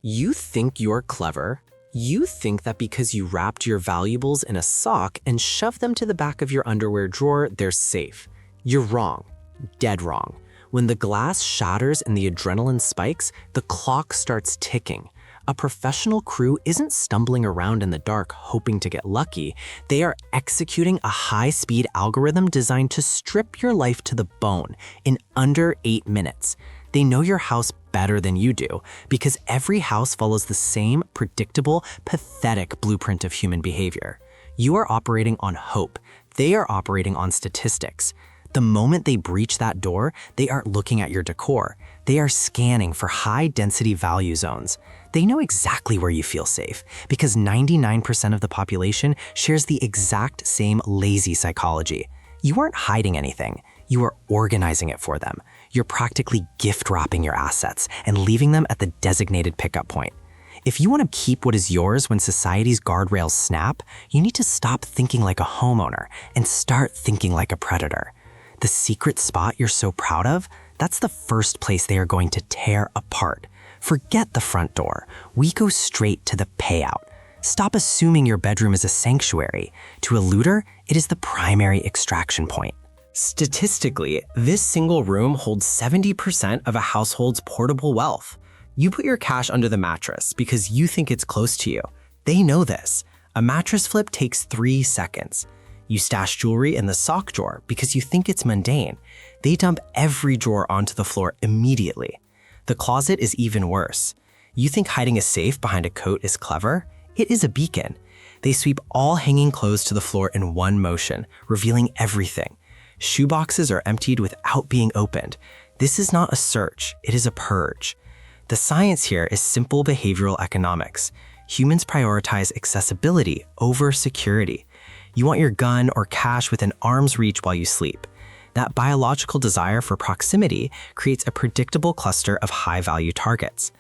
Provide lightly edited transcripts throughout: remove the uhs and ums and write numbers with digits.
You think you're clever. You think that because you wrapped your valuables in a sock and shoved them to the back of your underwear drawer, they're safe. You're wrong. Dead wrong. When the glass shatters and the adrenaline spikes, the clock starts ticking. A professional crew isn't stumbling around in the dark hoping to get lucky. They are executing a high-speed algorithm designed to strip your life to the bone in under 8 minutes. They know your house better than you do because every house follows the same predictable, pathetic blueprint of human behavior. You are operating on hope. They are operating on statistics. The moment they breach that door, they are looking at your decor. They are scanning for high-density value zones. They know exactly where you feel safe because 99% of the population shares the exact same lazy psychology. You aren't hiding anything. You are organizing it for them. You're practically gift-wrapping your assets and leaving them at the designated pickup point. If you want to keep what is yours when society's guardrails snap, you need to stop thinking like a homeowner and start thinking like a predator. The secret spot you're so proud of, that's the first place they are going to tear apart. Forget the front door. We go straight to the payout. Stop assuming your bedroom is a sanctuary. To a looter, it is the primary extraction point. Statistically, this single room holds 70% of a household's portable wealth. You put your cash under the mattress because you think it's close to you. They know this. A mattress flip takes 3 seconds. You stash jewelry in the sock drawer because you think it's mundane. They dump every drawer onto the floor immediately. The closet is even worse. You think hiding a safe behind a coat is clever? It is a beacon. They sweep all hanging clothes to the floor in one motion, revealing everything. Shoeboxes are emptied without being opened. This is not a search, it is a purge. The science here is simple behavioral economics. Humans prioritize accessibility over security. You want your gun or cash within arm's reach while you sleep. That biological desire for proximity creates a predictable cluster of high-value targets.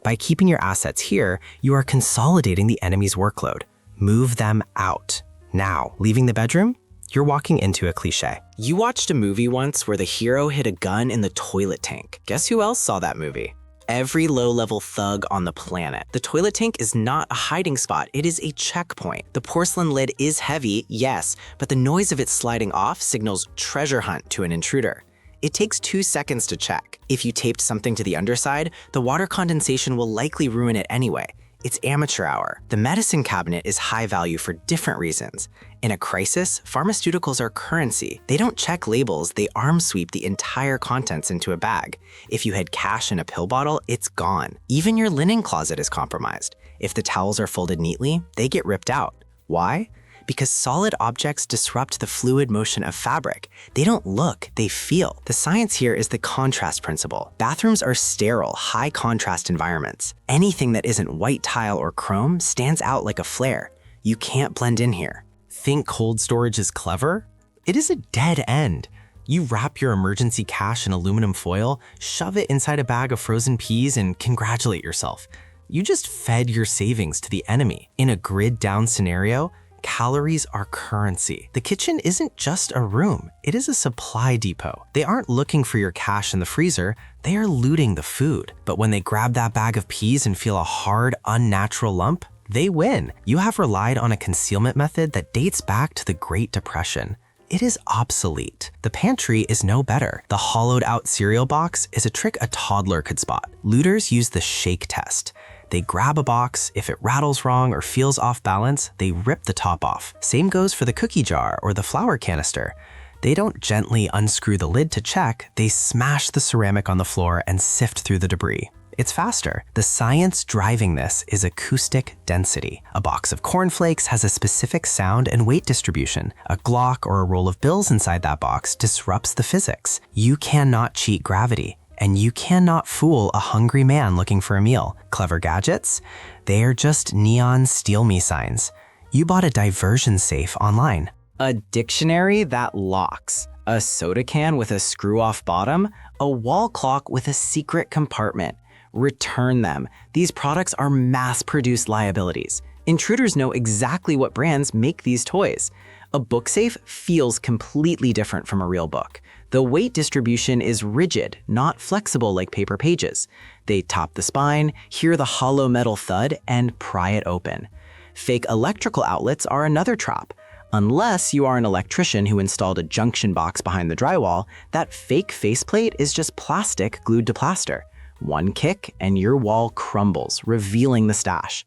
By keeping your assets here, you are consolidating the enemy's workload. Move them out. Now, leaving the bedroom? You're walking into a cliché. You watched a movie once where the hero hid a gun in the toilet tank. Guess who else saw that movie? Every low-level thug on the planet. The toilet tank is not a hiding spot, it is a checkpoint. The porcelain lid is heavy, yes, but the noise of it sliding off signals treasure hunt to an intruder. It takes 2 seconds to check. If you taped something to the underside, the water condensation will likely ruin it anyway. It's amateur hour. The medicine cabinet is high value for different reasons. In a crisis, pharmaceuticals are currency. They don't check labels, they arm sweep the entire contents into a bag. If you had cash in a pill bottle, it's gone. Even your linen closet is compromised. If the towels are folded neatly, they get ripped out. Why? Because solid objects disrupt the fluid motion of fabric. They don't look, they feel. The science here is the contrast principle. Bathrooms are sterile, high-contrast environments. Anything that isn't white tile or chrome stands out like a flare. You can't blend in here. Think cold storage is clever? It is a dead end. You wrap your emergency cash in aluminum foil, shove it inside a bag of frozen peas, and congratulate yourself. You just fed your savings to the enemy. In a grid-down scenario, calories are currency. The kitchen isn't just a room, it is a supply depot. They aren't looking for your cash in the freezer, they are looting the food. But when they grab that bag of peas and feel a hard, unnatural lump, they win. You have relied on a concealment method that dates back to the Great Depression. It is obsolete. The pantry is no better. The hollowed-out cereal box is a trick a toddler could spot. Looters use the shake test. They grab a box, if it rattles wrong or feels off balance, they rip the top off. Same goes for the cookie jar or the flour canister. They don't gently unscrew the lid to check, they smash the ceramic on the floor and sift through the debris. It's faster. The science driving this is acoustic density. A box of cornflakes has a specific sound and weight distribution. A Glock or a roll of bills inside that box disrupts the physics. You cannot cheat gravity. And you cannot fool a hungry man looking for a meal. Clever gadgets? They are just neon steal me signs. You bought a diversion safe online. A dictionary that locks. A soda can with a screw-off bottom. A wall clock with a secret compartment. Return them. These products are mass-produced liabilities. Intruders know exactly what brands make these toys. A book safe feels completely different from a real book. The weight distribution is rigid, not flexible like paper pages. They top the spine, hear the hollow metal thud, and pry it open. Fake electrical outlets are another trap. Unless you are an electrician who installed a junction box behind the drywall, that fake faceplate is just plastic glued to plaster. One kick and your wall crumbles, revealing the stash.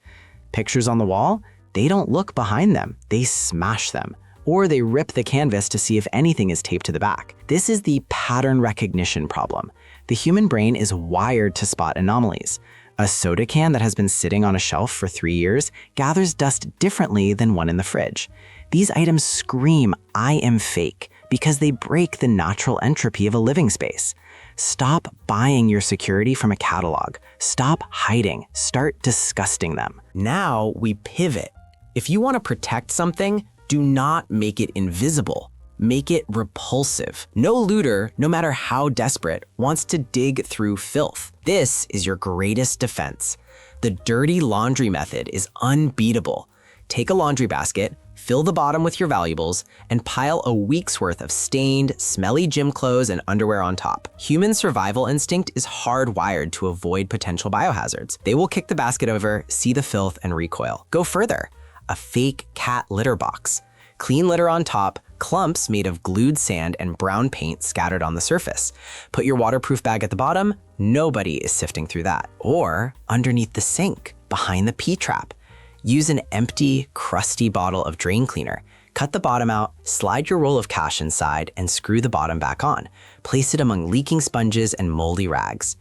Pictures on the wall? They don't look behind them, they smash them. Or they rip the canvas to see if anything is taped to the back. This is the pattern recognition problem. The human brain is wired to spot anomalies. A soda can that has been sitting on a shelf for 3 years gathers dust differently than one in the fridge. These items scream, "I am fake," because they break the natural entropy of a living space. Stop buying your security from a catalog. Stop hiding. Start disgusting them. Now we pivot. If you want to protect something, do not make it invisible. Make it repulsive. No looter, no matter how desperate, wants to dig through filth. This is your greatest defense. The dirty laundry method is unbeatable. Take a laundry basket, fill the bottom with your valuables, and pile a week's worth of stained, smelly gym clothes and underwear on top. Human survival instinct is hardwired to avoid potential biohazards. They will kick the basket over, see the filth, and recoil. Go further. A fake cat litter box. Clean litter on top, clumps made of glued sand and brown paint scattered on the surface. Put your waterproof bag at the bottom, nobody is sifting through that. Or underneath the sink, behind the P-trap. Use an empty, crusty bottle of drain cleaner. Cut the bottom out, slide your roll of cash inside, and screw the bottom back on. Place it among leaking sponges and moldy rags.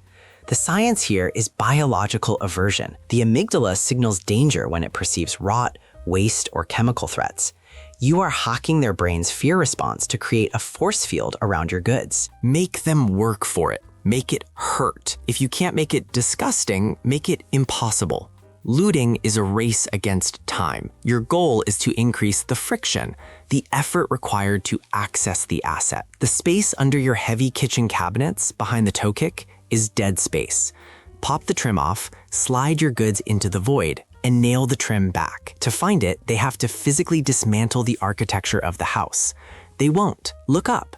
The science here is biological aversion. The amygdala signals danger when it perceives rot, waste, or chemical threats. You are hacking their brain's fear response to create a force field around your goods. Make them work for it. Make it hurt. If you can't make it disgusting, make it impossible. Looting is a race against time. Your goal is to increase the friction, the effort required to access the asset. The space under your heavy kitchen cabinets behind the toe kick is dead space. Pop the trim off, slide your goods into the void, and nail the trim back. To find it, they have to physically dismantle the architecture of the house. They won't. Look up.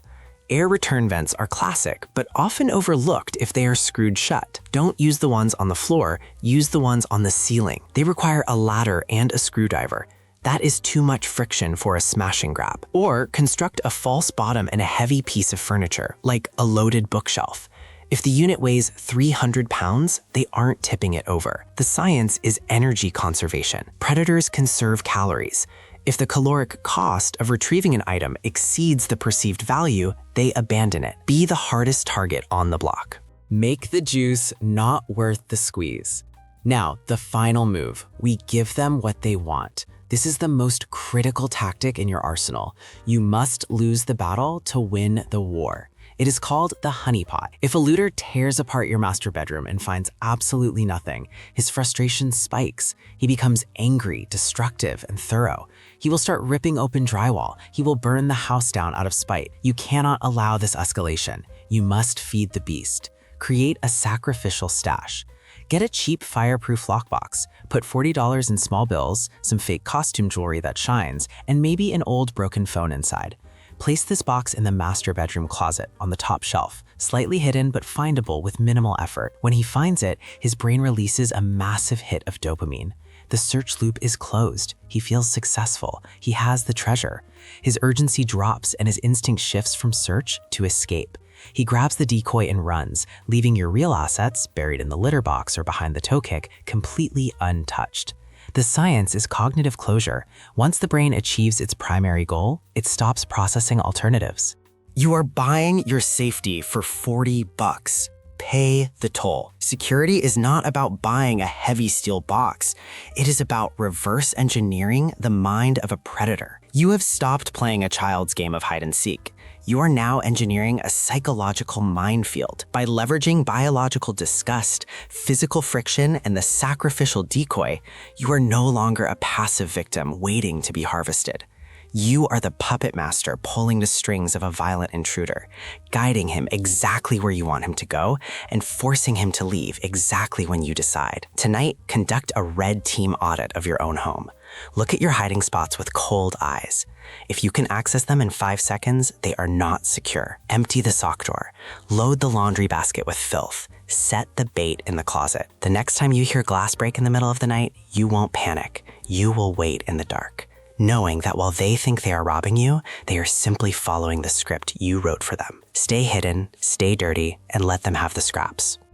Air return vents are classic, but often overlooked if they are screwed shut. Don't use the ones on the floor, use the ones on the ceiling. They require a ladder and a screwdriver. That is too much friction for a smashing grab. Or construct a false bottom and a heavy piece of furniture, like a loaded bookshelf. If the unit weighs 300 pounds, they aren't tipping it over. The science is energy conservation. Predators conserve calories. If the caloric cost of retrieving an item exceeds the perceived value, they abandon it. Be the hardest target on the block. Make the juice not worth the squeeze. Now, the final move. We give them what they want. This is the most critical tactic in your arsenal. You must lose the battle to win the war. It is called the honeypot. If a looter tears apart your master bedroom and finds absolutely nothing, his frustration spikes. He becomes angry, destructive, and thorough. He will start ripping open drywall. He will burn the house down out of spite. You cannot allow this escalation. You must feed the beast. Create a sacrificial stash. Get a cheap fireproof lockbox. Put $40 in small bills, some fake costume jewelry that shines, and maybe an old broken phone inside. Place this box in the master bedroom closet on the top shelf, slightly hidden but findable with minimal effort. When he finds it, his brain releases a massive hit of dopamine. The search loop is closed. He feels successful. He has the treasure. His urgency drops and his instinct shifts from search to escape. He grabs the decoy and runs, leaving your real assets, buried in the litter box or behind the toe kick, completely untouched. The science is cognitive closure. Once the brain achieves its primary goal, it stops processing alternatives. You are buying your safety for $40. Pay the toll. Security is not about buying a heavy steel box. It is about reverse engineering the mind of a predator. You have stopped playing a child's game of hide and seek. You are now engineering a psychological minefield. By leveraging biological disgust, physical friction, and the sacrificial decoy, you are no longer a passive victim waiting to be harvested. You are the puppet master pulling the strings of a violent intruder, guiding him exactly where you want him to go and forcing him to leave exactly when you decide. Tonight, conduct a red team audit of your own home. Look at your hiding spots with cold eyes. If you can access them in 5 seconds, they are not secure. Empty the sock drawer. Load the laundry basket with filth. Set the bait in the closet. The next time you hear glass break in the middle of the night, you won't panic. You will wait in the dark, knowing that while they think they are robbing you, they are simply following the script you wrote for them. Stay hidden, stay dirty, and let them have the scraps.